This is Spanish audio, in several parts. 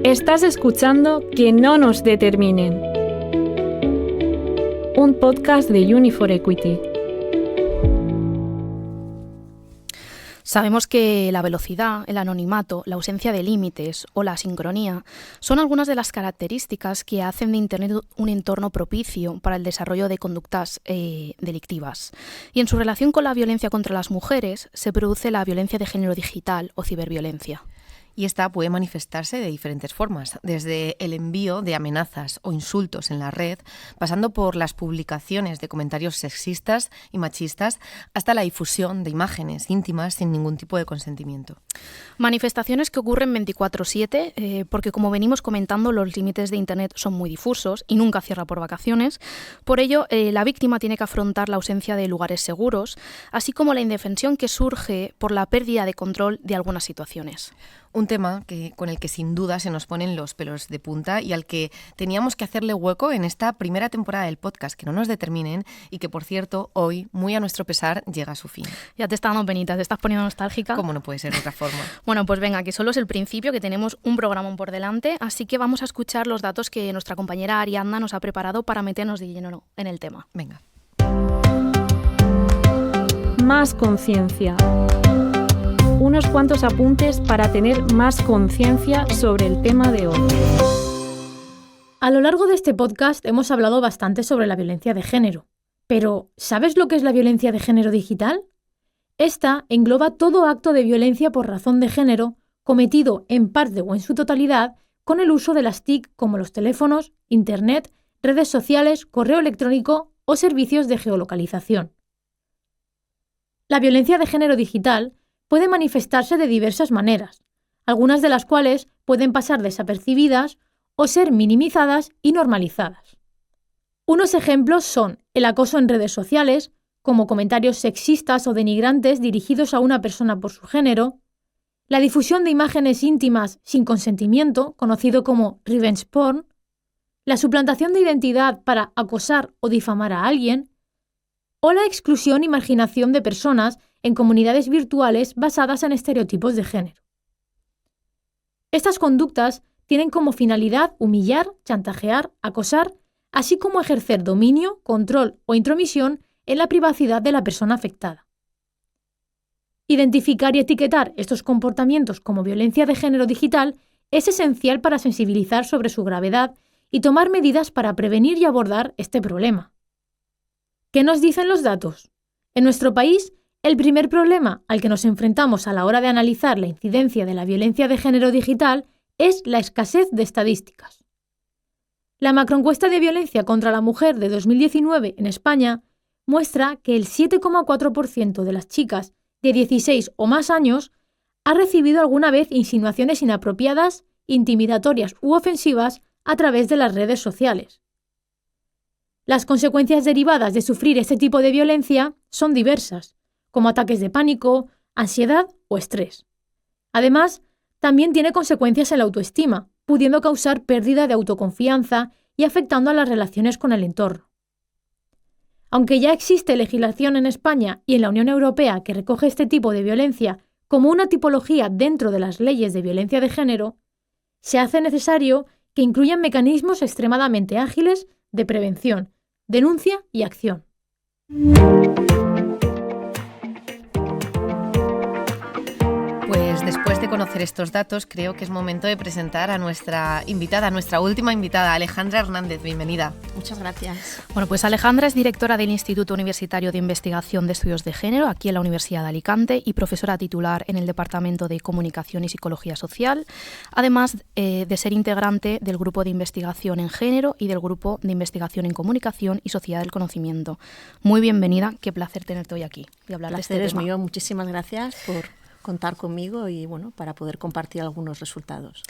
Estás escuchando Que no nos determinen, un podcast de Uni4Equity. Sabemos que la velocidad, el anonimato, la ausencia de límites o la asincronía son algunas de las características que hacen de Internet un entorno propicio para el desarrollo de conductas delictivas. Y en su relación con la violencia contra las mujeres se produce la violencia de género digital o ciberviolencia. Y esta puede manifestarse de diferentes formas, desde el envío de amenazas o insultos en la red, pasando por las publicaciones de comentarios sexistas y machistas, hasta la difusión de imágenes íntimas sin ningún tipo de consentimiento. Manifestaciones que ocurren 24/7, porque como venimos comentando, los límites de Internet son muy difusos y nunca cierra por vacaciones. Por ello, la víctima tiene que afrontar la ausencia de lugares seguros, así como la indefensión que surge por la pérdida de control de algunas situaciones. Un tema con el que sin duda se nos ponen los pelos de punta y al que teníamos que hacerle hueco en esta primera temporada del podcast, Que no nos determinen, y que, por cierto, hoy, muy a nuestro pesar, llega a su fin. Ya te está dando penita, te estás poniendo nostálgica. ¿Cómo no puede ser de otra forma? Bueno, pues venga, que solo es el principio, que tenemos un programa por delante, así que vamos a escuchar los datos que nuestra compañera Ariadna nos ha preparado para meternos de lleno en el tema. Venga. Más conciencia. Unos cuantos apuntes para tener más conciencia sobre el tema de hoy. A lo largo de este podcast hemos hablado bastante sobre la violencia de género. Pero, ¿sabes lo que es la violencia de género digital? Esta engloba todo acto de violencia por razón de género cometido en parte o en su totalidad con el uso de las TIC como los teléfonos, Internet, redes sociales, correo electrónico o servicios de geolocalización. La violencia de género digital puede manifestarse de diversas maneras, algunas de las cuales pueden pasar desapercibidas o ser minimizadas y normalizadas. Unos ejemplos son el acoso en redes sociales, como comentarios sexistas o denigrantes dirigidos a una persona por su género, la difusión de imágenes íntimas sin consentimiento, conocido como revenge porn, la suplantación de identidad para acosar o difamar a alguien, o la exclusión y marginación de personas en comunidades virtuales basadas en estereotipos de género. Estas conductas tienen como finalidad humillar, chantajear, acosar, así como ejercer dominio, control o intromisión en la privacidad de la persona afectada. Identificar y etiquetar estos comportamientos como violencia de género digital es esencial para sensibilizar sobre su gravedad y tomar medidas para prevenir y abordar este problema. ¿Qué nos dicen los datos? En nuestro país, el primer problema al que nos enfrentamos a la hora de analizar la incidencia de la violencia de género digital es la escasez de estadísticas. La macroencuesta de violencia contra la mujer de 2019 en España muestra que el 7,4% de las chicas de 16 o más años ha recibido alguna vez insinuaciones inapropiadas, intimidatorias u ofensivas a través de las redes sociales. Las consecuencias derivadas de sufrir este tipo de violencia son diversas, como ataques de pánico, ansiedad o estrés. Además, también tiene consecuencias en la autoestima, pudiendo causar pérdida de autoconfianza y afectando a las relaciones con el entorno. Aunque ya existe legislación en España y en la Unión Europea que recoge este tipo de violencia como una tipología dentro de las leyes de violencia de género, se hace necesario que incluyan mecanismos extremadamente ágiles de prevención, denuncia y acción. Pues después de conocer estos datos, creo que es momento de presentar a nuestra invitada, a nuestra última invitada, Alejandra Hernández. Bienvenida. Muchas gracias. Bueno, pues Alejandra es directora del Instituto Universitario de Investigación de Estudios de Género, aquí en la Universidad de Alicante, y profesora titular en el Departamento de Comunicación y Psicología Social, además de ser integrante del Grupo de Investigación en Género y del Grupo de Investigación en Comunicación y Sociedad del Conocimiento. Muy bienvenida, qué placer tenerte hoy aquí y hablar de este tema. El placer es mío, muchísimas gracias por contar conmigo y para poder compartir algunos resultados.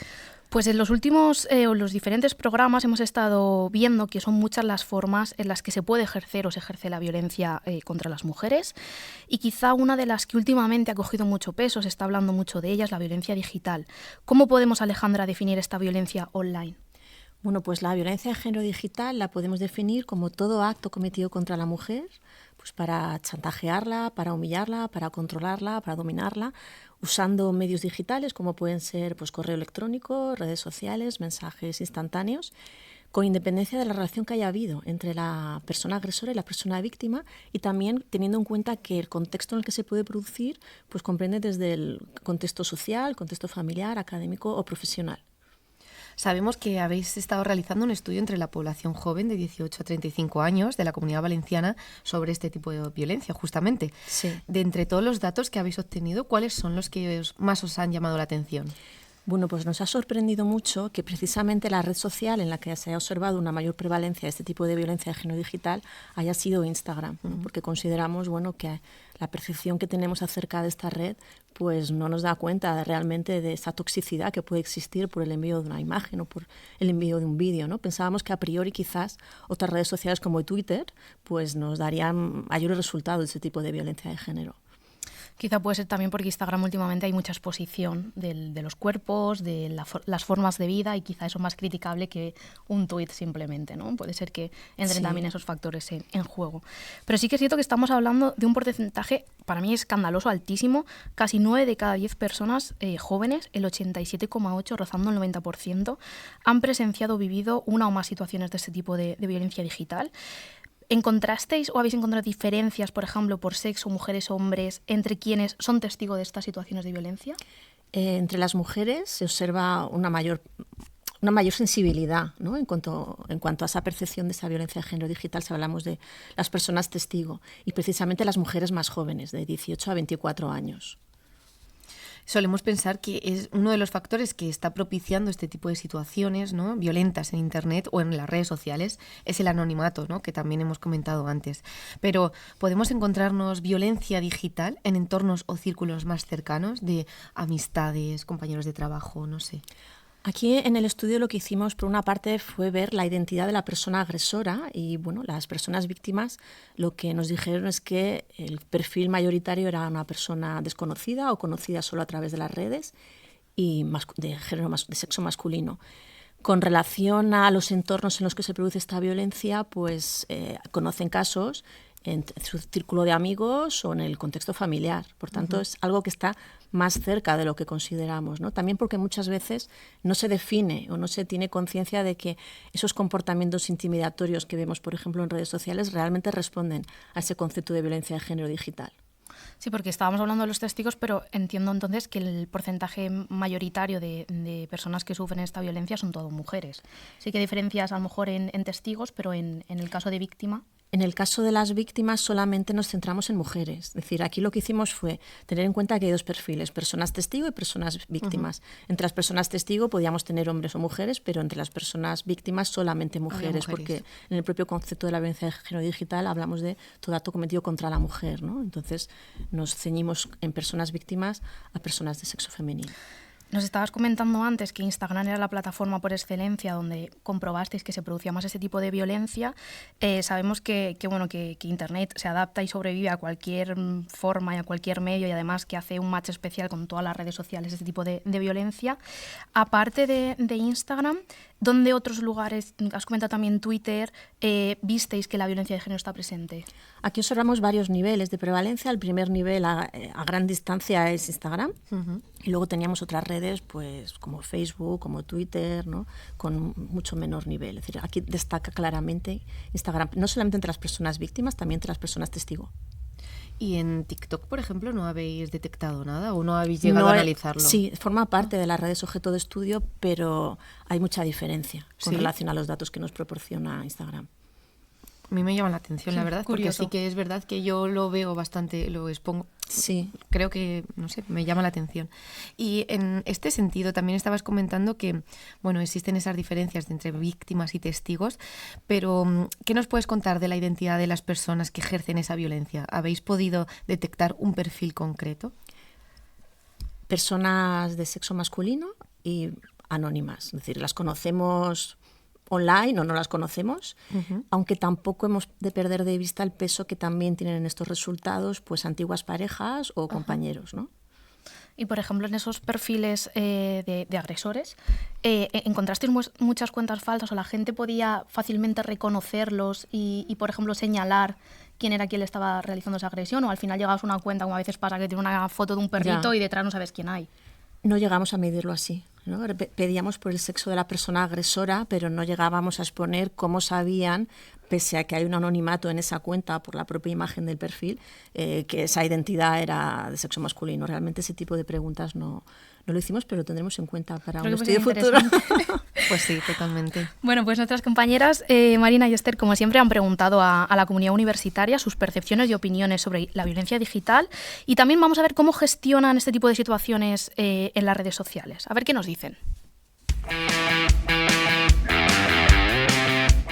Pues en los últimos, los diferentes programas hemos estado viendo que son muchas las formas en las que se puede ejercer o se ejerce la violencia contra las mujeres, y quizá una de las que últimamente ha cogido mucho peso, se está hablando mucho de ella, es la violencia digital. ¿Cómo podemos, Alejandra, definir esta violencia online? Bueno, pues la violencia de género digital la podemos definir como todo acto cometido contra la mujer, pues para chantajearla, para humillarla, para controlarla, para dominarla, usando medios digitales como pueden ser pues, correo electrónico, redes sociales, mensajes instantáneos, con independencia de la relación que haya habido entre la persona agresora y la persona víctima, y también teniendo en cuenta que el contexto en el que se puede producir pues comprende desde el contexto social, contexto familiar, académico o profesional. Sabemos que habéis estado realizando un estudio entre la población joven de 18 a 35 años de la Comunidad Valenciana sobre este tipo de violencia, justamente. Sí. De entre todos los datos que habéis obtenido, ¿cuáles son los que más os han llamado la atención? Bueno, pues nos ha sorprendido mucho que precisamente la red social en la que se ha observado una mayor prevalencia de este tipo de violencia de género digital haya sido Instagram, ¿no? Porque consideramos, bueno, que la percepción que tenemos acerca de esta red pues no nos da cuenta realmente de esa toxicidad que puede existir por el envío de una imagen o por el envío de un vídeo, ¿no? Pensábamos que a priori quizás otras redes sociales como Twitter pues nos darían mayores resultados de ese tipo de violencia de género. Quizá puede ser también porque Instagram últimamente hay mucha exposición de los cuerpos, de las formas de vida, y quizá eso es más criticable que un tuit simplemente, ¿no? Puede ser que entren también esos factores en juego. Pero sí que es cierto que estamos hablando de un porcentaje, para mí escandaloso, altísimo. Casi 9 de cada 10 personas jóvenes, el 87,8%, rozando el 90%, han presenciado o vivido una o más situaciones de este tipo de violencia digital. ¿Encontrasteis o habéis encontrado diferencias, por ejemplo, por sexo, mujeres o hombres, entre quienes son testigos de estas situaciones de violencia? Entre las mujeres se observa una mayor sensibilidad, ¿no? en cuanto a esa percepción de esa violencia de género digital, si hablamos de las personas testigo, y precisamente las mujeres más jóvenes, de 18 a 24 años. Solemos pensar que es uno de los factores que está propiciando este tipo de situaciones, ¿no?, violentas en Internet o en las redes sociales, es el anonimato, ¿no?, que también hemos comentado antes. Pero ¿podemos encontrarnos violencia digital en entornos o círculos más cercanos de amistades, compañeros de trabajo, no sé? Aquí en el estudio lo que hicimos, por una parte, fue ver la identidad de la persona agresora, y bueno, las personas víctimas lo que nos dijeron es que el perfil mayoritario era una persona desconocida o conocida solo a través de las redes y de sexo masculino. Con relación a los entornos en los que se produce esta violencia, pues conocen casos en su círculo de amigos o en el contexto familiar. Por tanto, es algo que está más cerca de lo que consideramos, ¿no? También porque muchas veces no se define o no se tiene conciencia de que esos comportamientos intimidatorios que vemos, por ejemplo, en redes sociales, realmente responden a ese concepto de violencia de género digital. Sí, porque estábamos hablando de los testigos, pero entiendo entonces que el porcentaje mayoritario de personas que sufren esta violencia son todas mujeres. Sí que hay diferencias a lo mejor en testigos, pero en el caso de víctima... En el caso de las víctimas solamente nos centramos en mujeres. Es decir, aquí lo que hicimos fue tener en cuenta que hay dos perfiles, personas testigo y personas víctimas. Entre las personas testigo podíamos tener hombres o mujeres, pero entre las personas víctimas solamente mujeres, porque en el propio concepto de la violencia de género digital hablamos de todo acto cometido contra la mujer, ¿no? Entonces nos ceñimos en personas víctimas a personas de sexo femenino. Nos estabas comentando antes que Instagram era la plataforma por excelencia donde comprobasteis que se producía más ese tipo de violencia. Sabemos que Internet se adapta y sobrevive a cualquier forma y a cualquier medio, y además que hace un match especial con todas las redes sociales, este tipo de violencia. Aparte de Instagram, ¿dónde otros lugares, has comentado también Twitter, visteis que la violencia de género está presente? Aquí observamos varios niveles de prevalencia. El primer nivel a gran distancia es Instagram. Y luego teníamos otras redes pues como Facebook, como Twitter, ¿no?, con mucho menor nivel. Es decir, aquí destaca claramente Instagram, no solamente entre las personas víctimas, también entre las personas testigo. ¿Y en TikTok, por ejemplo, no habéis detectado nada o no habéis llegado a analizarlo? Sí, forma parte de las redes objeto de estudio, pero hay mucha diferencia con relación a los datos que nos proporciona Instagram. A mí me llama la atención, la verdad, curioso. Porque sí que es verdad que yo lo veo bastante, lo expongo. Sí. Creo que, no sé, me llama la atención. Y en este sentido también estabas comentando que, bueno, existen esas diferencias entre víctimas y testigos, pero ¿qué nos puedes contar de la identidad de las personas que ejercen esa violencia? ¿Habéis podido detectar un perfil concreto? Personas de sexo masculino y anónimas, es decir, las conocemos online o no las conocemos, aunque tampoco hemos de perder de vista el peso que también tienen en estos resultados pues antiguas parejas o compañeros, ¿no? Y, por ejemplo, en esos perfiles de agresores, ¿encontrasteis muchas cuentas falsas o la gente podía fácilmente reconocerlos y, por ejemplo, señalar quién era quien le estaba realizando esa agresión? ¿O al final llegabas a una cuenta, como a veces pasa, que tiene una foto de un perrito y detrás no sabes quién hay? No llegamos a medirlo así, ¿no? Pedíamos por el sexo de la persona agresora, pero no llegábamos a exponer cómo sabían, pese a que hay un anonimato en esa cuenta por la propia imagen del perfil, que esa identidad era de sexo masculino. Realmente ese tipo de preguntas no lo hicimos, pero lo tendremos en cuenta para un estudio futuro. Pues sí, totalmente. Bueno, pues nuestras compañeras Marina y Esther, como siempre, han preguntado a la comunidad universitaria sus percepciones y opiniones sobre la violencia digital, y también vamos a ver cómo gestionan este tipo de situaciones en las redes sociales. A ver qué nos dicen.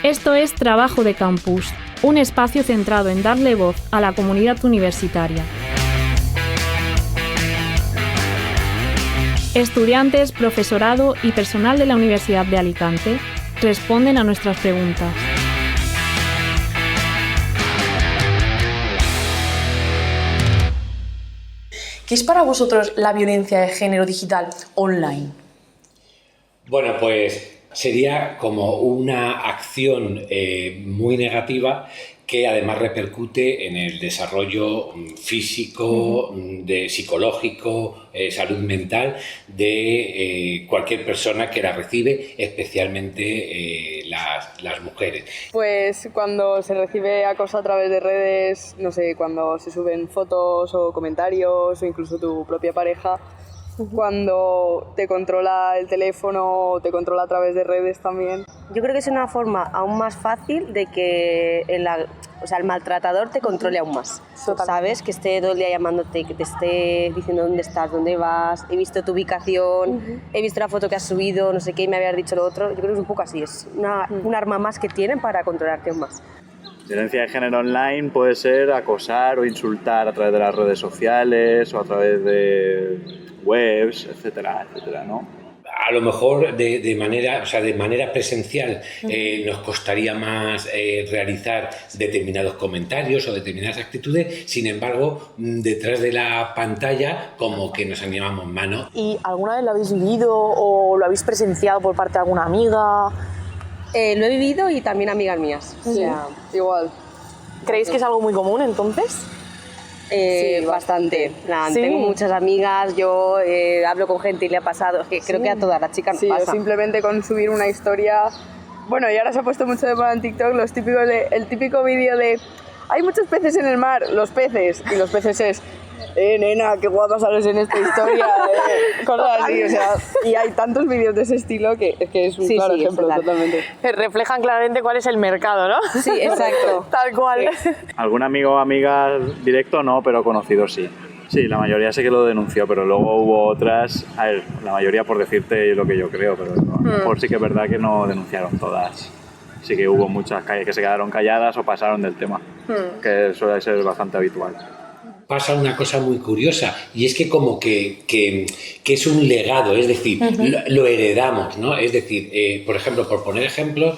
Esto es Trabajo de Campus, un espacio centrado en darle voz a la comunidad universitaria. Estudiantes, profesorado y personal de la Universidad de Alicante responden a nuestras preguntas. ¿Qué es para vosotros la violencia de género digital online? Bueno, pues sería como una acción muy negativa que además repercute en el desarrollo físico, psicológico, salud mental de cualquier persona que la recibe, especialmente las mujeres. Pues cuando se recibe acoso a través de redes, no sé, cuando se suben fotos o comentarios o incluso tu propia pareja, cuando te controla el teléfono o te controla a través de redes también. Yo creo que es una forma aún más fácil de que el maltratador te controle aún más. Totalmente. ¿Sabes? Que esté todo el día llamándote, que te esté diciendo dónde estás, dónde vas, he visto tu ubicación, he visto la foto que has subido, no sé qué, y me habías dicho lo otro. Yo creo que es un poco así, es un arma más que tienen para controlarte aún más. Violencia de género online puede ser acosar o insultar a través de las redes sociales o a través de webs, etcétera, etcétera, ¿no? A lo mejor de manera presencial nos costaría más realizar determinados comentarios o determinadas actitudes, sin embargo, detrás de la pantalla como que nos animamos más, ¿no? ¿Y alguna vez lo habéis vivido o lo habéis presenciado por parte de alguna amiga? Lo he vivido y también amigas mías. Sí, o sea, igual. ¿Creéis que es algo muy común entonces? Sí, bastante. ¿Sí? Tengo muchas amigas, yo hablo con gente y le ha pasado, que creo que a todas las chicas nos pasa. O simplemente con subir una historia. Bueno, y ahora se ha puesto mucho de moda en TikTok el típico vídeo de hay muchos peces en el mar, los peces, y los peces es nena, qué guapa sales en esta historia, cosas así, o sea, y hay tantos vídeos de ese estilo que es un claro ejemplo, totalmente. Reflejan claramente cuál es el mercado, ¿no? Sí, exacto. Tal cual. Sí. ¿Algún amigo o amiga directo no, pero conocido sí? Sí, la mayoría sé que lo denunció, pero luego hubo otras, a ver, la mayoría por decirte lo que yo creo, pero a lo mejor sí que es verdad que no denunciaron todas. Sí que hubo muchas que se quedaron calladas o pasaron del tema, que suele ser bastante habitual. Pasa una cosa muy curiosa y es que como que es un legado, es decir, lo heredamos, ¿no? Es decir, por ejemplo, por poner ejemplos,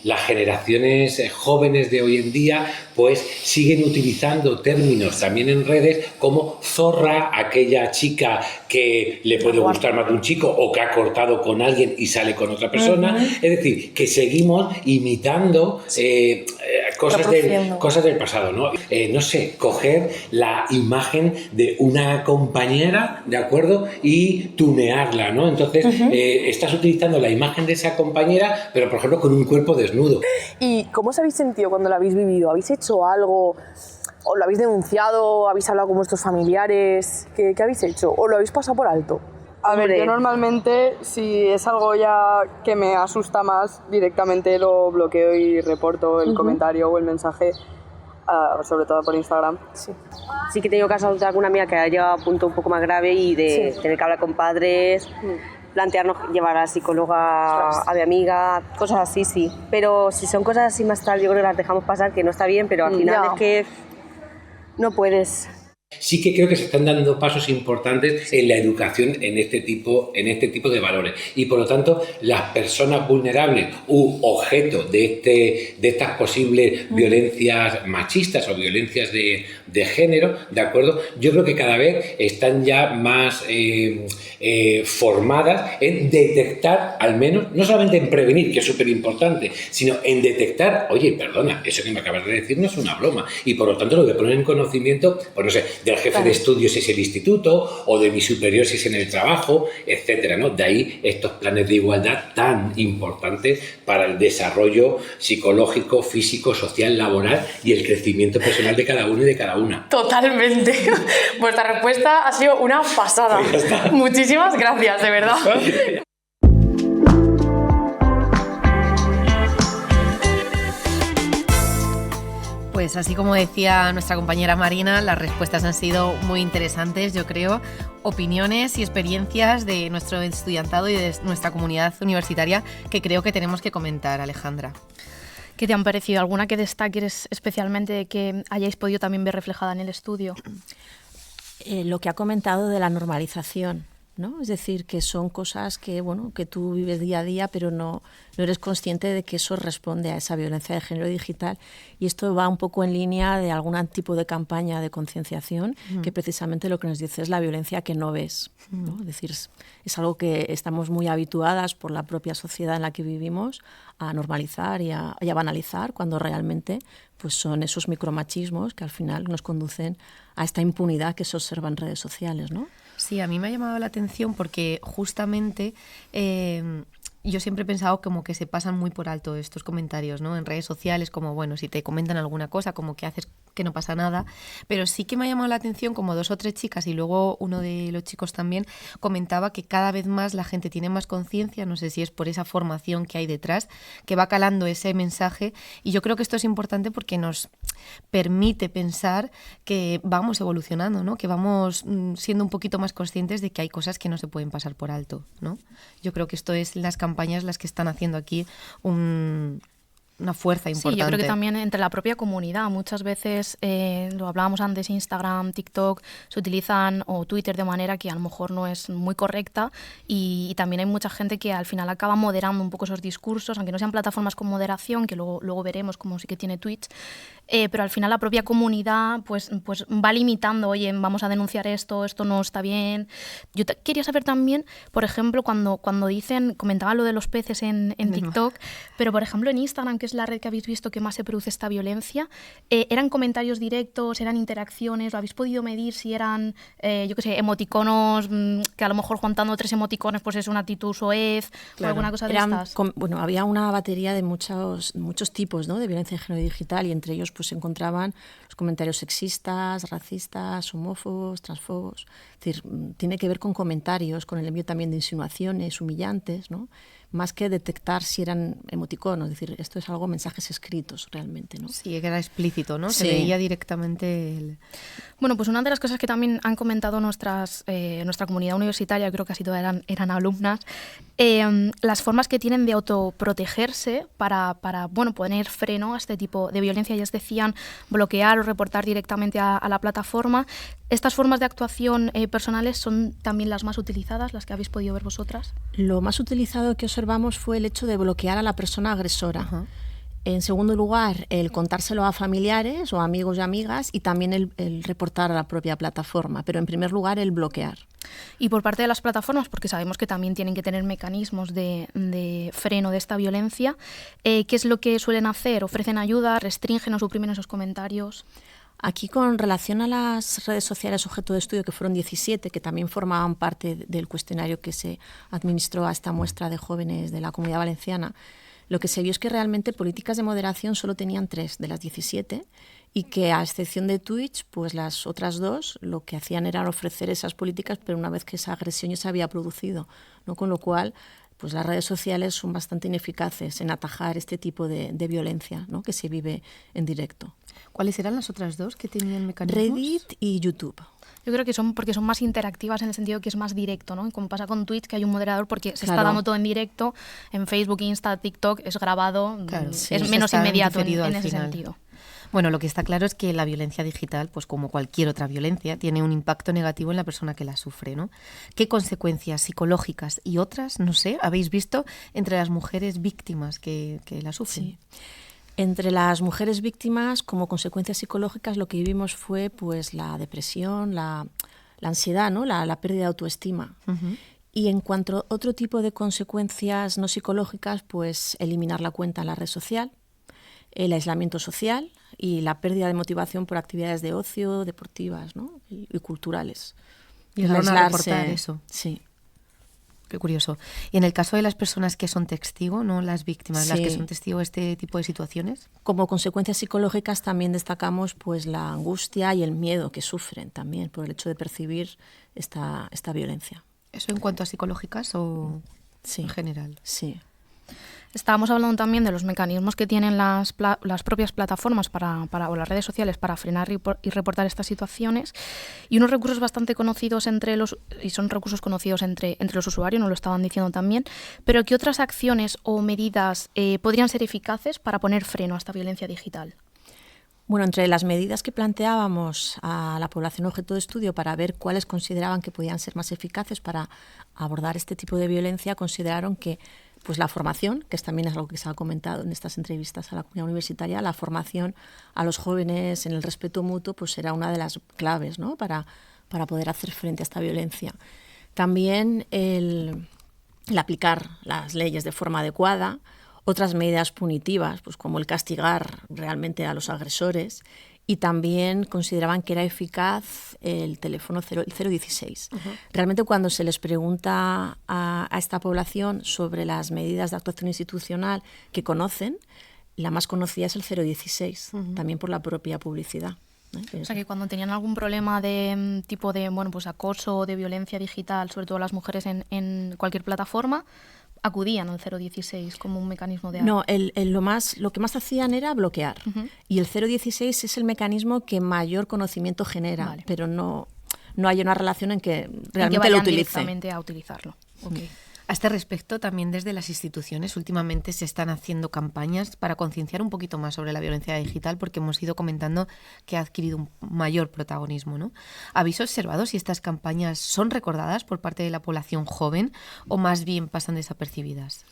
las generaciones jóvenes de hoy en día pues siguen utilizando términos también en redes como zorra, aquella chica que le puede gustar más de un chico o que ha cortado con alguien y sale con otra persona. Es decir, que seguimos imitando cosas del pasado, ¿no? No sé, coger la imagen de una compañera, ¿de acuerdo? Y tunearla, ¿no? Entonces, estás utilizando la imagen de esa compañera, pero, por ejemplo, con un cuerpo desnudo. ¿Y cómo os habéis sentido cuando lo habéis vivido? ¿Habéis hecho algo? ¿O lo habéis denunciado? ¿Habéis hablado con vuestros familiares? ¿Qué habéis hecho? ¿O lo habéis pasado por alto? A ver, yo normalmente, si es algo ya que me asusta más, directamente lo bloqueo y reporto el comentario o el mensaje, sobre todo por Instagram. Sí que he tenido casos de alguna amiga que ha llegado a un punto un poco más grave y de tener que hablar con padres, plantearnos llevar a la psicóloga a mi amiga, cosas así, sí. Pero si son cosas así más tal, yo creo que las dejamos pasar, que no está bien, pero al final es que no puedes. Sí que creo que se están dando pasos importantes en la educación en este tipo de valores. Y por lo tanto, las personas vulnerables u objeto de estas posibles violencias machistas o violencias de género, ¿de acuerdo? Yo creo que cada vez están ya más formadas en detectar, al menos, no solamente en prevenir, que es súper importante, sino en detectar, oye, perdona, eso que me acabas de decir no es una broma. Y por lo tanto, lo que ponen en conocimiento, pues no sé, del jefe de estudios si es el instituto, o de mi superior si es en el trabajo, etcétera, ¿no? De ahí estos planes de igualdad tan importantes para el desarrollo psicológico, físico, social, laboral y el crecimiento personal de cada uno y de cada una. Totalmente. Vuestra respuesta ha sido una pasada. Pues muchísimas gracias, de verdad. Pues así como decía nuestra compañera Marina, las respuestas han sido muy interesantes, yo creo. Opiniones y experiencias de nuestro estudiantado y de nuestra comunidad universitaria que creo que tenemos que comentar, Alejandra. ¿Qué te han parecido? ¿Alguna que destaques especialmente que hayáis podido también ver reflejada en el estudio? Lo que ha comentado de la normalización, ¿no? Es decir, que son cosas que, bueno, que tú vives día a día, pero no eres consciente de que eso responde a esa violencia de género digital. Y esto va un poco en línea de algún tipo de campaña de concienciación, que precisamente lo que nos dice es la violencia que no ves, ¿no? Es decir, es algo que estamos muy habituadas por la propia sociedad en la que vivimos a normalizar y a banalizar, cuando realmente pues son esos micromachismos que al final nos conducen a esta impunidad que se observa en redes sociales, ¿no? Sí, a mí me ha llamado la atención porque justamente yo siempre he pensado como que se pasan muy por alto estos comentarios, ¿no? En redes sociales, como bueno, si te comentan alguna cosa, como que haces que no pasa nada, pero sí que me ha llamado la atención como 2 o 3 chicas y luego uno de los chicos también comentaba que cada vez más la gente tiene más conciencia, no sé si es por esa formación que hay detrás, que va calando ese mensaje, y yo creo que esto es importante porque nos permite pensar que vamos evolucionando, ¿no? Que vamos siendo un poquito más conscientes de que hay cosas que no se pueden pasar por alto, ¿no? Yo creo que esto es las campañas las que están haciendo aquí una fuerza importante. Sí, yo creo que también entre la propia comunidad. Muchas veces, lo hablábamos antes, Instagram, TikTok, se utilizan, o Twitter, de manera que a lo mejor no es muy correcta, y también hay mucha gente que al final acaba moderando un poco esos discursos, aunque no sean plataformas con moderación, que luego veremos como sí que tiene Twitch, pero al final la propia comunidad pues va limitando, oye, vamos a denunciar esto no está bien. Yo quería saber también, por ejemplo, cuando comentaban lo de los peces en TikTok, pero por ejemplo en Instagram, que es la red que habéis visto que más se produce esta violencia, ¿eran comentarios directos, eran interacciones? ¿Lo habéis podido medir si eran, yo qué sé, emoticonos, que a lo mejor juntando 3 emoticones pues es una actitud soez, o alguna cosa de estas? Bueno, había una batería de muchos tipos, ¿no?, de violencia de género digital, y entre ellos pues se encontraban los comentarios sexistas, racistas, homófobos, transfobos. Es decir, tiene que ver con comentarios, con el envío también de insinuaciones humillantes, ¿no?, más que detectar si eran emoticonos. Es decir, esto es algo, mensajes escritos realmente, ¿no? Sí, que era explícito, ¿no? Sí. Se veía directamente Bueno, pues una de las cosas que también han comentado nuestra comunidad universitaria, creo que casi todas eran alumnas, las formas que tienen de autoprotegerse para poner freno a este tipo de violencia. Ellas decían bloquear o reportar directamente a la plataforma. ¿Estas formas de actuación personales son también las más utilizadas, las que habéis podido ver vosotras? Lo más utilizado que observamos fue el hecho de bloquear a la persona agresora. Ajá. En segundo lugar, el contárselo a familiares o amigos y amigas, y también el reportar a la propia plataforma. Pero en primer lugar, el bloquear. Y por parte de las plataformas, porque sabemos que también tienen que tener mecanismos de freno de esta violencia, ¿qué es lo que suelen hacer? ¿Ofrecen ayuda? ¿Restringen o suprimen esos comentarios? Aquí, con relación a las redes sociales objeto de estudio, que fueron 17, que también formaban parte del cuestionario que se administró a esta muestra de jóvenes de la Comunidad Valenciana, lo que se vio es que realmente políticas de moderación solo tenían 3 de las 17, y que, a excepción de Twitch, pues las otras 2 lo que hacían era ofrecer esas políticas, pero una vez que esa agresión ya se había producido, ¿no? Con lo cual, pues las redes sociales son bastante ineficaces en atajar este tipo de violencia, ¿no?, que se vive en directo. ¿Cuáles eran las otras 2 que tenían mecanismos? Reddit y YouTube. Yo creo que son porque son más interactivas, en el sentido que es más directo, ¿no? Y como pasa con Twitch, que hay un moderador porque se está dando todo en directo. En Facebook, Insta, TikTok es grabado, claro, es menos inmediato en ese final. sentido. Bueno, lo que está claro es que la violencia digital, pues como cualquier otra violencia, tiene un impacto negativo en la persona que la sufre, ¿no? ¿Qué consecuencias psicológicas y otras, no sé, habéis visto entre las mujeres víctimas que la sufren? Sí. Entre las mujeres víctimas, como consecuencias psicológicas, lo que vivimos fue pues la depresión, la ansiedad, ¿no? La pérdida de autoestima. Uh-huh. Y en cuanto a otro tipo de consecuencias no psicológicas, pues eliminar la cuenta en la red social, el aislamiento social y la pérdida de motivación por actividades de ocio, deportivas, ¿no? y culturales. Y van a reportar eso. Sí. Qué curioso. Y en el caso de las personas que son testigo, no las víctimas, sí, las que son testigo de este tipo de situaciones. Como consecuencias psicológicas también destacamos pues la angustia y el miedo que sufren también por el hecho de percibir esta violencia. ¿Eso en cuanto a psicológicas o sí, en general? Sí. Estábamos hablando también de los mecanismos que tienen las propias plataformas o las redes sociales para frenar y reportar estas situaciones, y unos recursos bastante conocidos entre los usuarios, nos lo estaban diciendo también, pero ¿qué otras acciones o medidas podrían ser eficaces para poner freno a esta violencia digital? Bueno, entre las medidas que planteábamos a la población objeto de estudio para ver cuáles consideraban que podían ser más eficaces para abordar este tipo de violencia, consideraron que pues la formación, que también es algo que se ha comentado en estas entrevistas a la comunidad universitaria, la formación a los jóvenes en el respeto mutuo pues será una de las claves, ¿no? para poder hacer frente a esta violencia. También el aplicar las leyes de forma adecuada, otras medidas punitivas, pues como el castigar realmente a los agresores, y también consideraban que era eficaz el teléfono 016. Uh-huh. Realmente cuando se les pregunta a esta población sobre las medidas de actuación institucional que conocen, la más conocida es el 016, uh-huh, también por la propia publicidad. O sea, que cuando tenían algún problema de tipo de acoso o de violencia digital, sobre todo las mujeres en cualquier plataforma, acudían al 016 como un mecanismo de... No, lo que más hacían era bloquear. Uh-huh. Y el 016 es el mecanismo que mayor conocimiento genera, vale, pero no hay una relación en que realmente lo utilicen. Directamente a utilizarlo. Okay. A este respecto, también desde las instituciones últimamente se están haciendo campañas para concienciar un poquito más sobre la violencia digital, porque hemos ido comentando que ha adquirido un mayor protagonismo, ¿no? ¿Habéis observado si estas campañas son recordadas por parte de la población joven o más bien pasan desapercibidas?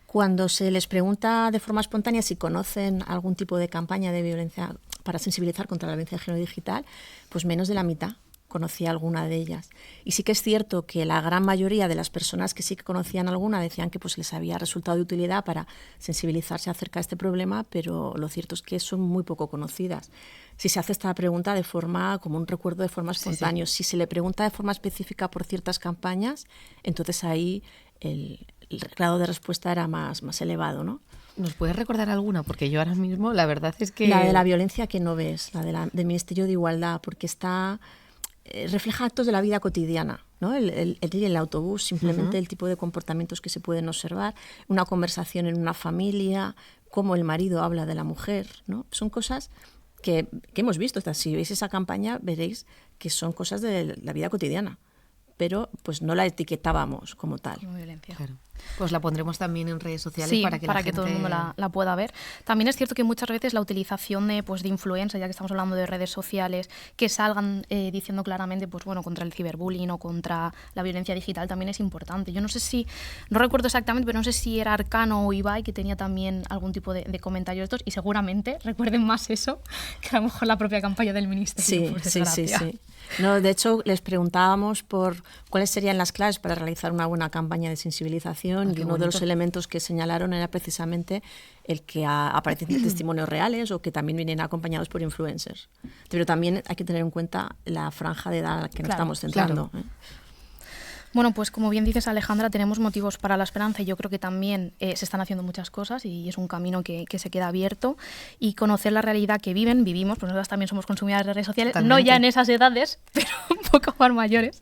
Cuando se les pregunta de forma espontánea si conocen algún tipo de campaña de violencia para sensibilizar contra la violencia de género digital, pues menos de la mitad conocía alguna de ellas. Y sí que es cierto que la gran mayoría de las personas que sí que conocían alguna decían que pues les había resultado de utilidad para sensibilizarse acerca de este problema, pero lo cierto es que son muy poco conocidas. Si se hace esta pregunta de forma, como un recuerdo de forma espontánea, sí. Si se le pregunta de forma específica por ciertas campañas, entonces ahí el grado de respuesta era más elevado, ¿no? ¿Nos puedes recordar alguna? Porque yo ahora mismo la verdad es que... La de la violencia que no ves, la del Ministerio de Igualdad, porque refleja actos de la vida cotidiana, ¿no? El ir en el autobús, simplemente, uh-huh, el tipo de comportamientos que se pueden observar, una conversación en una familia, cómo el marido habla de la mujer, ¿no? Son cosas que hemos visto. Si veis esa campaña veréis que son cosas de la vida cotidiana, pero pues no la etiquetábamos como tal. Como violencia. Claro. Pues la pondremos también en redes sociales, sí, para que todo el mundo la pueda ver. También es cierto que muchas veces la utilización de influencers, ya que estamos hablando de redes sociales, que salgan diciendo claramente contra el ciberbullying o contra la violencia digital también es importante. Yo no recuerdo exactamente, pero no sé si era Arcano o Ibai que tenía también algún tipo de comentarios estos, y seguramente recuerden más eso que a lo mejor la propia campaña del Ministerio. Sí. No, de hecho, les preguntábamos por cuáles serían las claves para realizar una buena campaña de sensibilización, y uno de los elementos que señalaron era precisamente el que aparecen testimonios reales o que también vienen acompañados por influencers. Pero también hay que tener en cuenta la franja de edad a la que nos estamos centrando. Claro. Bueno, pues como bien dices, Alejandra, tenemos motivos para la esperanza, y yo creo que también se están haciendo muchas cosas y es un camino que se queda abierto, y conocer la realidad que vivimos, pues nosotras también somos consumidoras de redes sociales, totalmente, no ya en esas edades, pero un poco más mayores.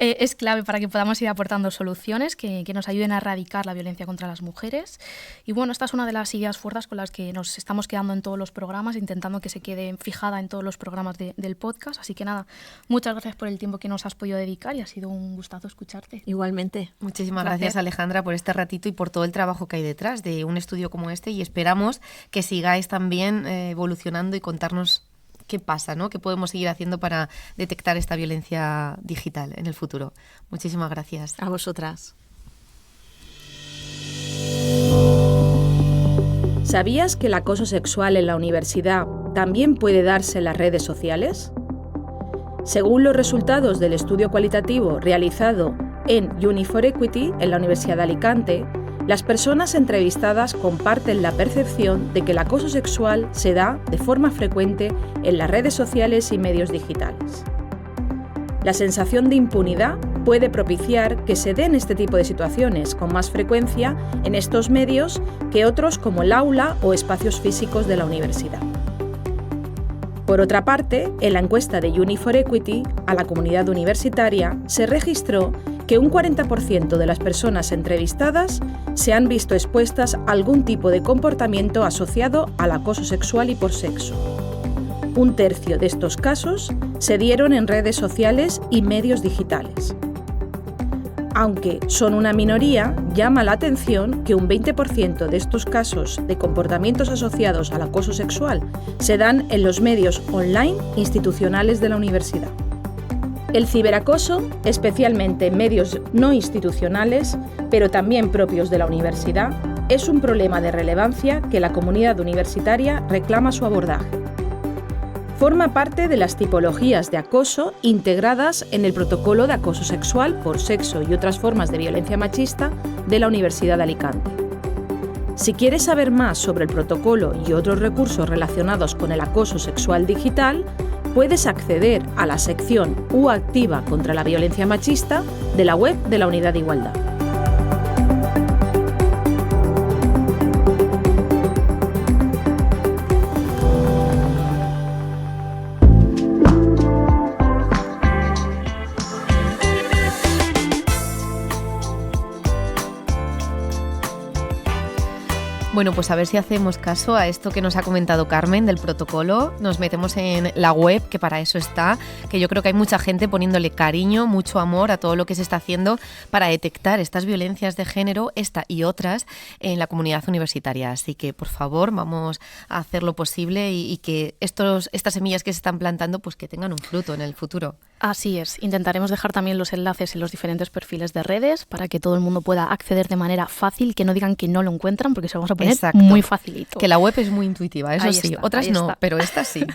es clave para que podamos ir aportando soluciones que nos ayuden a erradicar la violencia contra las mujeres. Y bueno, esta es una de las ideas fuertes con las que nos estamos quedando en todos los programas, intentando que se quede fijada en todos los programas del podcast. Así que nada, muchas gracias por el tiempo que nos has podido dedicar y ha sido un gustazo escucharte. Igualmente. Muchísimas gracias, Alejandra, por este ratito y por todo el trabajo que hay detrás de un estudio como este, y esperamos que sigáis también evolucionando y contarnos qué pasa, ¿no? ¿Qué podemos seguir haciendo para detectar esta violencia digital en el futuro? Muchísimas gracias. A vosotras. ¿Sabías que el acoso sexual en la universidad también puede darse en las redes sociales? Según los resultados del estudio cualitativo realizado en Uni4Equity en la Universidad de Alicante, las personas entrevistadas comparten la percepción de que el acoso sexual se da de forma frecuente en las redes sociales y medios digitales. La sensación de impunidad puede propiciar que se den este tipo de situaciones con más frecuencia en estos medios que otros como el aula o espacios físicos de la universidad. Por otra parte, en la encuesta de Uni4Equity a la comunidad universitaria se registró que un 40% de las personas entrevistadas se han visto expuestas a algún tipo de comportamiento asociado al acoso sexual y por sexo. Un tercio de estos casos se dieron en redes sociales y medios digitales. Aunque son una minoría, llama la atención que un 20% de estos casos de comportamientos asociados al acoso sexual se dan en los medios online institucionales de la universidad. El ciberacoso, especialmente en medios no institucionales, pero también propios de la universidad, es un problema de relevancia que la comunidad universitaria reclama su abordaje. Forma parte de las tipologías de acoso integradas en el protocolo de acoso sexual por sexo y otras formas de violencia machista de la Universidad de Alicante. Si quieres saber más sobre el protocolo y otros recursos relacionados con el acoso sexual digital, puedes acceder a la sección UActiva contra la violencia machista de la web de la Unidad de Igualdad. Bueno, pues a ver si hacemos caso a esto que nos ha comentado Carmen del protocolo. Nos metemos en la web, que para eso está, que yo creo que hay mucha gente poniéndole cariño, mucho amor a todo lo que se está haciendo para detectar estas violencias de género, esta y otras, en la comunidad universitaria. Así que, por favor, vamos a hacer lo posible y que estas semillas que se están plantando, pues que tengan un fruto en el futuro. Así es. Intentaremos dejar también los enlaces en los diferentes perfiles de redes para que todo el mundo pueda acceder de manera fácil, que no digan que no lo encuentran, porque se lo vamos a poner muy facilito. Que la web es muy intuitiva, eso sí. Otras no, pero esta sí.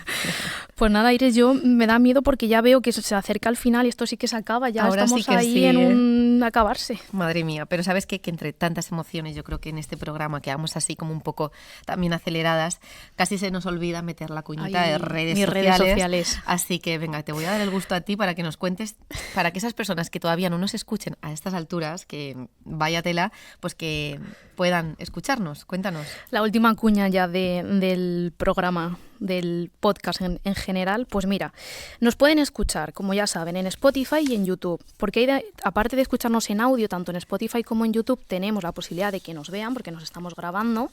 Pues nada, Iris, yo me da miedo porque ya veo que se acerca al final y esto sí que se acaba. Ya ahora estamos sí que ahí sí, en un acabarse. Madre mía, pero sabes que entre tantas emociones, yo creo que en este programa que vamos así como un poco también aceleradas, casi se nos olvida meter la cuñita de redes sociales. Así que venga, te voy a dar el gusto a ti para que nos cuentes, para que esas personas que todavía no nos escuchen a estas alturas, que vaya tela, pues que puedan escucharnos. Cuéntanos. La última cuña ya del programa, del podcast en general, pues mira, nos pueden escuchar, como ya saben, en Spotify y en YouTube, porque aparte de escucharnos en audio, tanto en Spotify como en YouTube, tenemos la posibilidad de que nos vean, porque nos estamos grabando,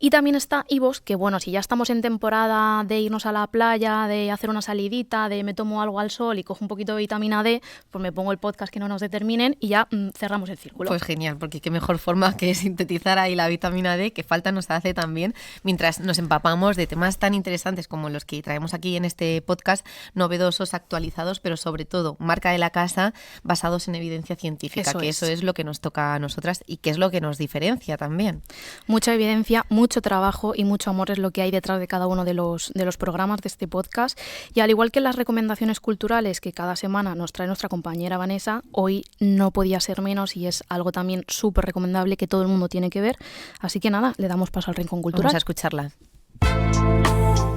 y también está iVoox, que bueno, si ya estamos en temporada de irnos a la playa, de hacer una salidita, de me tomo algo al sol y cojo un poquito de vitamina D, pues me pongo el podcast que no nos determinen y ya cerramos el círculo. Pues genial, porque qué mejor forma que sintetizar ahí la vitamina D, que falta nos hace también, mientras nos empapamos de temas tan interesantes como los que traemos aquí en este podcast, novedosos, actualizados, pero sobre todo marca de la casa, basados en evidencia científica, eso es lo que nos toca a nosotras y que es lo que nos diferencia también. Mucha evidencia, mucho trabajo y mucho amor es lo que hay detrás de cada uno de los programas de este podcast, y al igual que las recomendaciones culturales que cada semana nos trae nuestra compañera Vanessa, hoy no podía ser menos y es algo también súper recomendable que todo el mundo tiene que ver, así que nada, le damos paso al Rincón Cultural. Vamos a escucharla.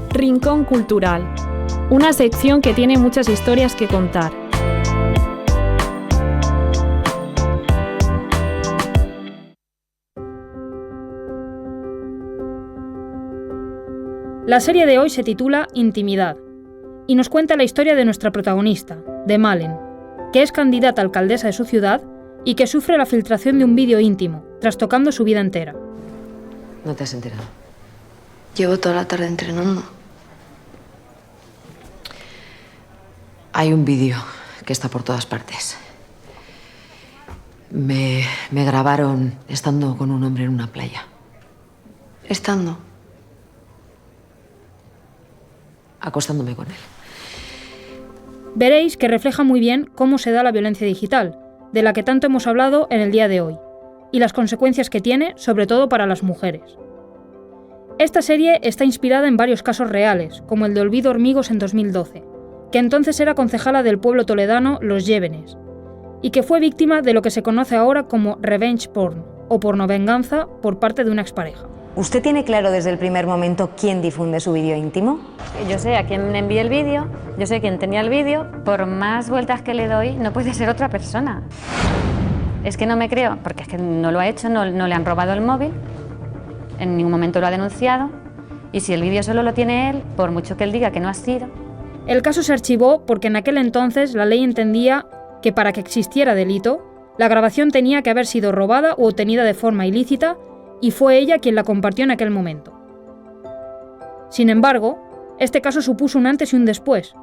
Rincón Cultural, una sección que tiene muchas historias que contar. La serie de hoy se titula Intimidad y nos cuenta la historia de nuestra protagonista, de Malen, que es candidata a alcaldesa de su ciudad y que sufre la filtración de un vídeo íntimo, trastocando su vida entera. ¿No te has enterado? Llevo toda la tarde entrenando. Hay un vídeo que está por todas partes. Me grabaron estando con un hombre en una playa. ¿Estando? Acostándome con él. Veréis que refleja muy bien cómo se da la violencia digital, de la que tanto hemos hablado en el día de hoy, y las consecuencias que tiene, sobre todo para las mujeres. Esta serie está inspirada en varios casos reales, como el de Olvido Hormigos en 2012, que entonces era concejala del pueblo toledano Los Llévenes, y que fue víctima de lo que se conoce ahora como revenge porn, o pornovenganza por parte de una expareja. ¿Usted tiene claro desde el primer momento quién difunde su vídeo íntimo? Yo sé a quién envié el vídeo, yo sé quién tenía el vídeo, por más vueltas que le doy, no puede ser otra persona. Es que no me creo, porque es que no lo ha hecho, no le han robado el móvil, en ningún momento lo ha denunciado, y si el vídeo solo lo tiene él, por mucho que él diga que no ha sido... El caso se archivó porque en aquel entonces la ley entendía que para que existiera delito, la grabación tenía que haber sido robada u obtenida de forma ilícita, y fue ella quien la compartió en aquel momento. Sin embargo, este caso supuso un antes y un después.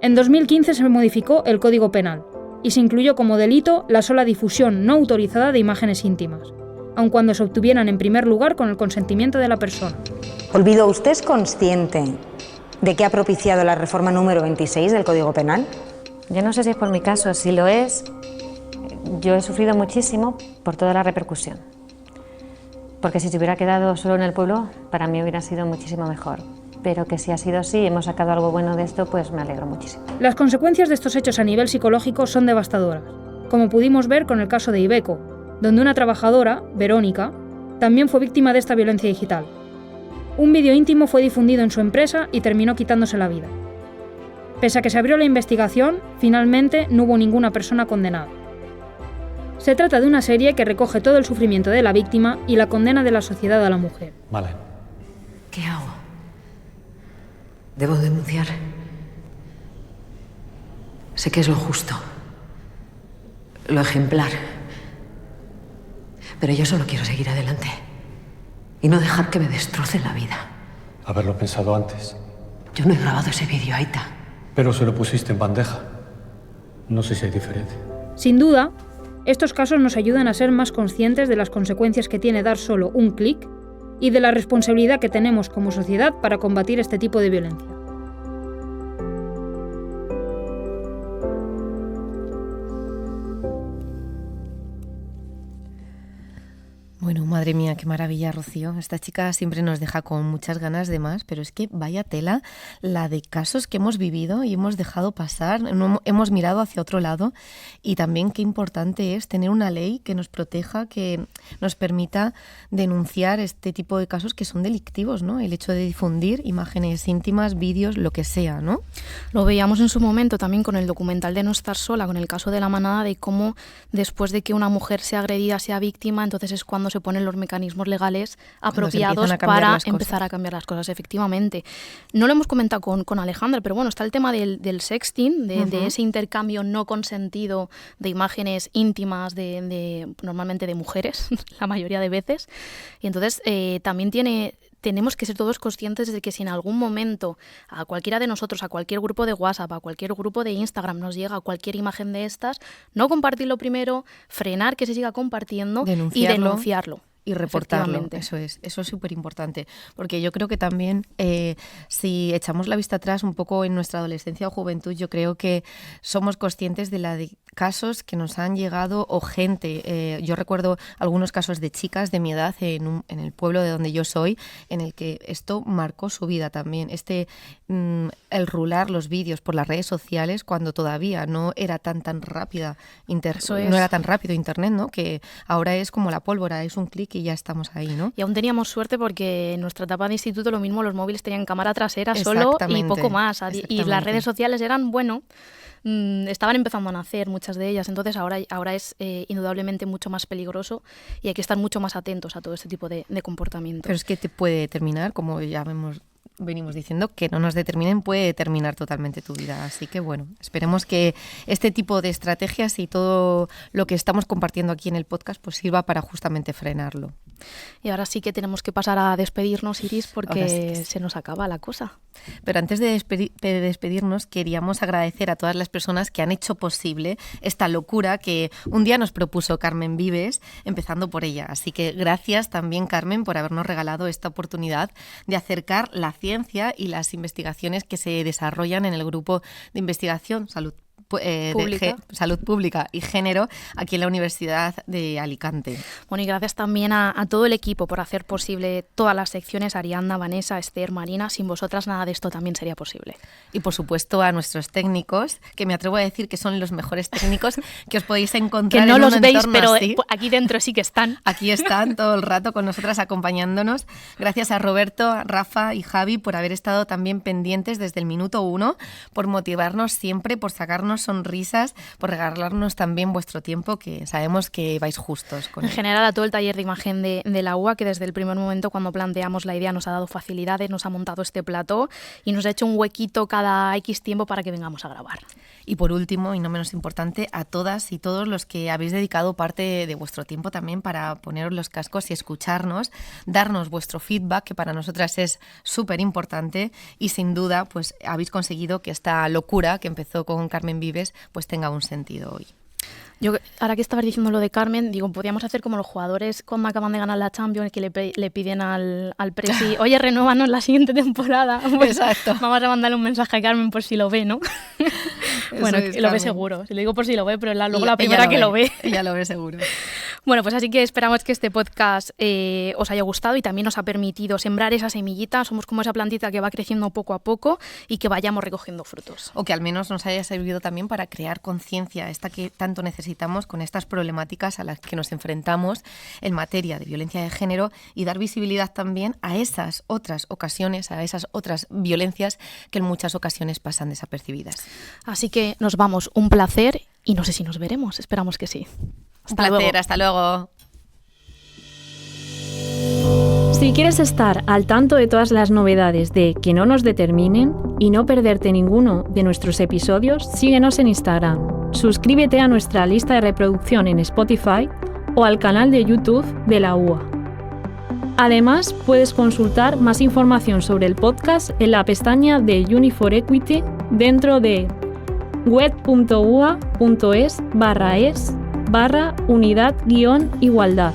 En 2015 se modificó el Código Penal y se incluyó como delito la sola difusión no autorizada de imágenes íntimas, aun cuando se obtuvieran en primer lugar con el consentimiento de la persona. Olvido, ¿usted es consciente de que ha propiciado la reforma número 26 del Código Penal? Yo no sé si es por mi caso, si lo es, yo he sufrido muchísimo por toda la repercusión. Porque si se hubiera quedado solo en el pueblo, para mí hubiera sido muchísimo mejor. Pero que si ha sido así y hemos sacado algo bueno de esto, pues me alegro muchísimo. Las consecuencias de estos hechos a nivel psicológico son devastadoras, como pudimos ver con el caso de Ibeco, donde una trabajadora, Verónica, también fue víctima de esta violencia digital. Un vídeo íntimo fue difundido en su empresa y terminó quitándose la vida. Pese a que se abrió la investigación, finalmente no hubo ninguna persona condenada. Se trata de una serie que recoge todo el sufrimiento de la víctima y la condena de la sociedad a la mujer. Vale. ¿Qué hago? ¿Debo denunciar? Sé que es lo justo, lo ejemplar. Pero yo solo quiero seguir adelante y no dejar que me destrocen la vida. Haberlo pensado antes. Yo no he grabado ese vídeo, Aita. Pero se lo pusiste en bandeja. No sé si hay diferencia. Sin duda, estos casos nos ayudan a ser más conscientes de las consecuencias que tiene dar solo un clic y de la responsabilidad que tenemos como sociedad para combatir este tipo de violencia. Bueno, madre mía, qué maravilla, Rocío. Esta chica siempre nos deja con muchas ganas de más, pero es que vaya tela la de casos que hemos vivido y hemos dejado pasar, no hemos mirado hacia otro lado, y también qué importante es tener una ley que nos proteja, que nos permita denunciar este tipo de casos que son delictivos, ¿no? El hecho de difundir imágenes íntimas, vídeos, lo que sea, ¿no? Lo veíamos en su momento también con el documental de No estar sola, con el caso de La Manada, de cómo después de que una mujer sea agredida, sea víctima, entonces es cuando se ponen los mecanismos legales apropiados para empezar a cambiar las cosas, efectivamente. No lo hemos comentado con Alejandra, pero bueno, está el tema del sexting, de ese intercambio no consentido de imágenes íntimas, normalmente de mujeres, la mayoría de veces. Y entonces también tenemos que ser todos conscientes de que si en algún momento a cualquiera de nosotros, a cualquier grupo de WhatsApp, a cualquier grupo de Instagram nos llega cualquier imagen de estas, no compartirlo primero, frenar que se siga compartiendo y denunciarlo. Y reportarlo, eso es súper importante, porque yo creo que también si echamos la vista atrás un poco en nuestra adolescencia o juventud, yo creo que somos conscientes de casos que nos han llegado o gente, yo recuerdo algunos casos de chicas de mi edad en el pueblo de donde yo soy, en el que esto marcó su vida también, el rular los vídeos por las redes sociales cuando todavía no era tan rápida, no era tan rápido internet, ¿no? Que ahora es como la pólvora, es un clic y ya estamos ahí, ¿no? Y aún teníamos suerte porque en nuestra etapa de instituto lo mismo, los móviles tenían cámara trasera solo y poco más. Y las redes sociales eran, estaban empezando a nacer muchas de ellas, entonces ahora es indudablemente mucho más peligroso y hay que estar mucho más atentos a todo este tipo de comportamientos. Pero es que te puede terminar, como ya hemos venimos diciendo, que no nos determinen puede determinar totalmente tu vida. Así que bueno, esperemos que este tipo de estrategias y todo lo que estamos compartiendo aquí en el podcast pues sirva para justamente frenarlo. Y ahora sí que tenemos que pasar a despedirnos, Iris, porque sí. se nos acaba la cosa. Pero antes de despedirnos, queríamos agradecer a todas las personas que han hecho posible esta locura que un día nos propuso Carmen Vives, empezando por ella. Así que gracias también, Carmen, por habernos regalado esta oportunidad de acercar la ciencia y las investigaciones que se desarrollan en el grupo de investigación Salud Pública y Género aquí en la Universidad de Alicante. Bueno, y gracias también a todo el equipo por hacer posible todas las secciones, Ariadna, Vanessa, Esther, Marina. Sin vosotras nada de esto también sería posible. Y por supuesto a nuestros técnicos, que me atrevo a decir que son los mejores técnicos que os podéis encontrar. Que no en los un veis, pero así. aquí dentro sí que están. Aquí están todo el rato con nosotras acompañándonos. Gracias a Roberto, Rafa y Javi por haber estado también pendientes desde el minuto 1, por motivarnos siempre, por sacarnos sonrisas, por regalarnos también vuestro tiempo, que sabemos que vais justos con En general a todo el taller de imagen de la UA, que desde el primer momento cuando planteamos la idea nos ha dado facilidades, nos ha montado este plató y nos ha hecho un huequito cada X tiempo para que vengamos a grabar. Y por último, y no menos importante, a todas y todos los que habéis dedicado parte de vuestro tiempo también para poneros los cascos y escucharnos, darnos vuestro feedback, que para nosotras es súper importante, y sin duda pues habéis conseguido que esta locura que empezó con Carmen Vives pues tenga un sentido hoy. Yo, ahora que estabas diciendo lo de Carmen, digo, podríamos hacer como los jugadores cuando acaban de ganar la Champions, que le piden al presi, oye, renuévanos la siguiente temporada. Pues exacto. Vamos a mandarle un mensaje a Carmen por si lo ve, ¿no? Bueno, es, lo ve Carmen. seguro. Lo digo por si lo ve, pero luego la primera que lo ve. Ella lo ve seguro. Bueno, pues así que esperamos que este podcast os haya gustado y también nos ha permitido sembrar esa semillita. Somos como esa plantita que va creciendo poco a poco y que vayamos recogiendo frutos. O que al menos nos haya servido también para crear conciencia, esta que tanto necesitamos con estas problemáticas a las que nos enfrentamos en materia de violencia de género, y dar visibilidad también a esas otras ocasiones, a esas otras violencias que en muchas ocasiones pasan desapercibidas. Así que nos vamos, un placer, y no sé si nos veremos, esperamos que sí. Un placer, hasta luego. Si quieres estar al tanto de todas las novedades de Que no nos determinen y no perderte ninguno de nuestros episodios, síguenos en Instagram, suscríbete a nuestra lista de reproducción en Spotify o al canal de YouTube de la UA. Además, puedes consultar más información sobre el podcast en la pestaña de Uni4Equity dentro de web.ua.es/unidad-igualdad.